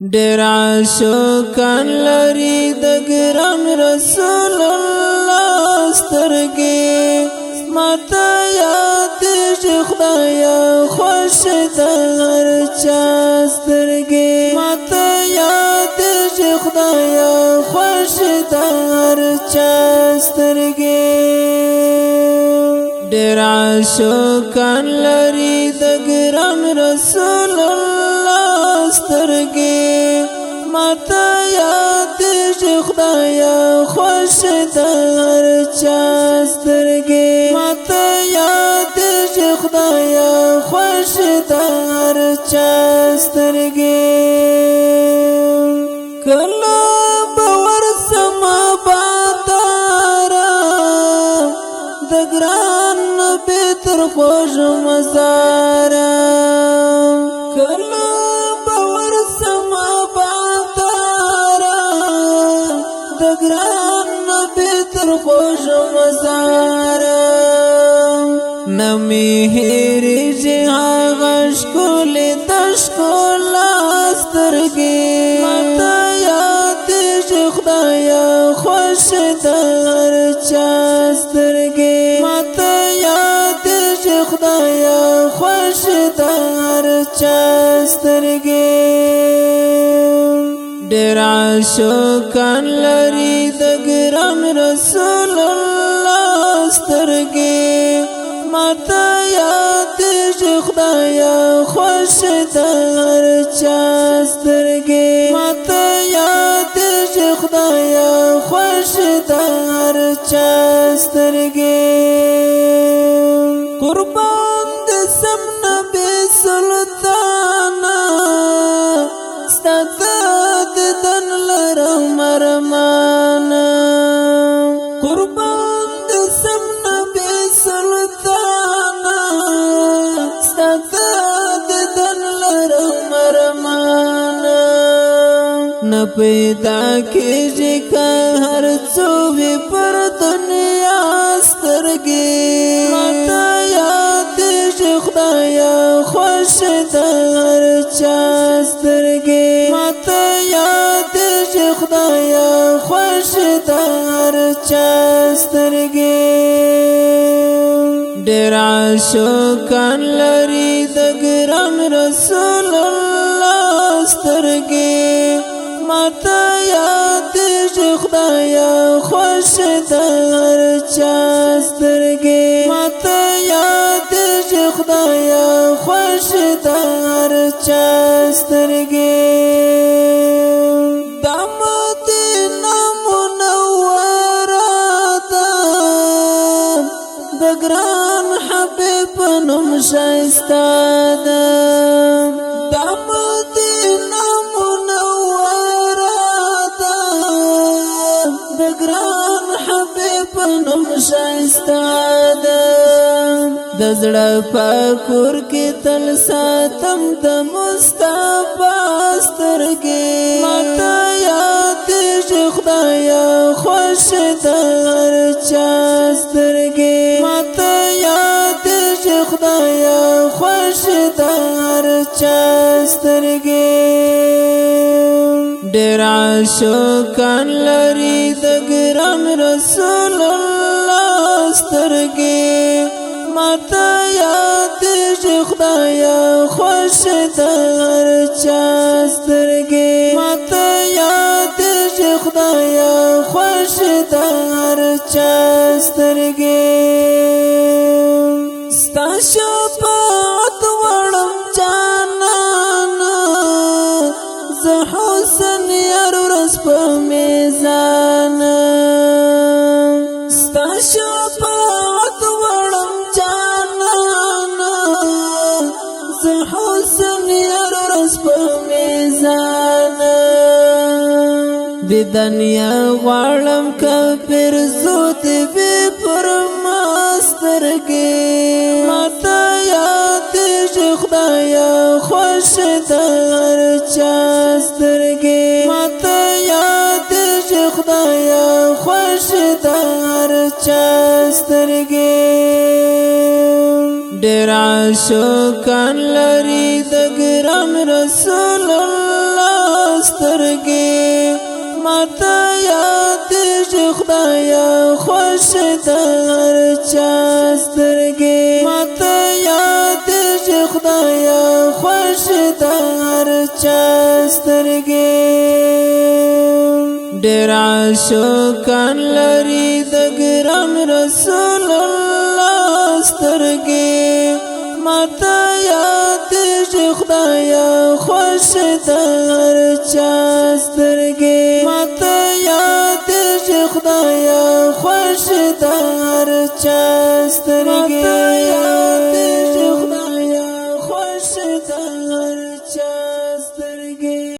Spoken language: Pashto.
ډېر عاشقان لري د ګران رسول الله سترګې ماته یادېږي خدایا خوښ د هر چا سترګې ماته یادېږي خدایا خوښ د هر چا سترګې ډېر عاشقان لري د ګران رسول الله سترګې ماته یادېږي خدایا خوښ د هر چا سترګې ماته یادېږي خدایا خوښ د هر چا سترګې کله به ورسم باداره د ګران نبي تر خوږ مزاره کله ګران نبي تر خوږ مزاره نمی هېرېږي هغه ښکلې د ښکلا سترګې ماته یادېږي خدایا خوښ د هر چا سترګې ماته یادېږي خدایا خوښ د هر چا سترګې ډېر عاشقان لري د ګران رسول الله سترګې ماته یادېږي خدایا خوښ د هر چا سترګې ماته یادېږي خدایا خوښ د هر چا سترګې قربان د سم نبي سلطانه ستاسو دن لرم مرمانا قربان د سم نبي سلطانا ستاسو دن لرم مرمانا نه پیدا کېږي که هر څو وي پر دنیا سترګې ماته یادېږي خدایا خوښ د هر چا سترګې ماته یادېږي خدایا خوښ د هر چا سترګې ډېر عاشقان لري د ګران رسول الله سترګې ماته یادېږي خدایا خوښ د هر چا سترګې ماته یادېږي خدایا خوښ د هر چا سترګې د مدینه منوره ده د ګران حبیب په نوم ښایسته ده د مدینه منوره ده د ګران حبیب په نوم ښایسته ده د زړه په کور کې تل ساتم د مصطفی سترګې ماته یادېږي خدایا خوښ د هر چا سترګې ماته یادېږي خدایا خوښ د هر چا سترګې ډېر عاشقان لري د ګران رسول الله سترګې ماته یادېږي خدایا خوښ د هر چا سترګې ماته یادېږي خدایا خوښ د هر چا سترګې ستا شفاعت غواړم جانانه زه حسن یار ورځ په میزان ستا شفاعت غواړم جانانه زه حسن یار ورځ په میزان دیدنیا غواړم کافر زود وي پر ما سترګې ماته یادېږي خدایا خوښ د هر چا سترګې ماته یادېږي خدایا خوښ د هر چا سترګې ډېر عاشقان لري د ګران رسول الله ماته یاد خدایا خوش د هر چا سترګې ماته یاد خدایا خوش د هر چا سترګې ډېر عاشقان لري د ګران رسول الله سترګې ماته یاد خدایا خوش د هر چا سترګې ماته یاد خدایا خوش د هر چا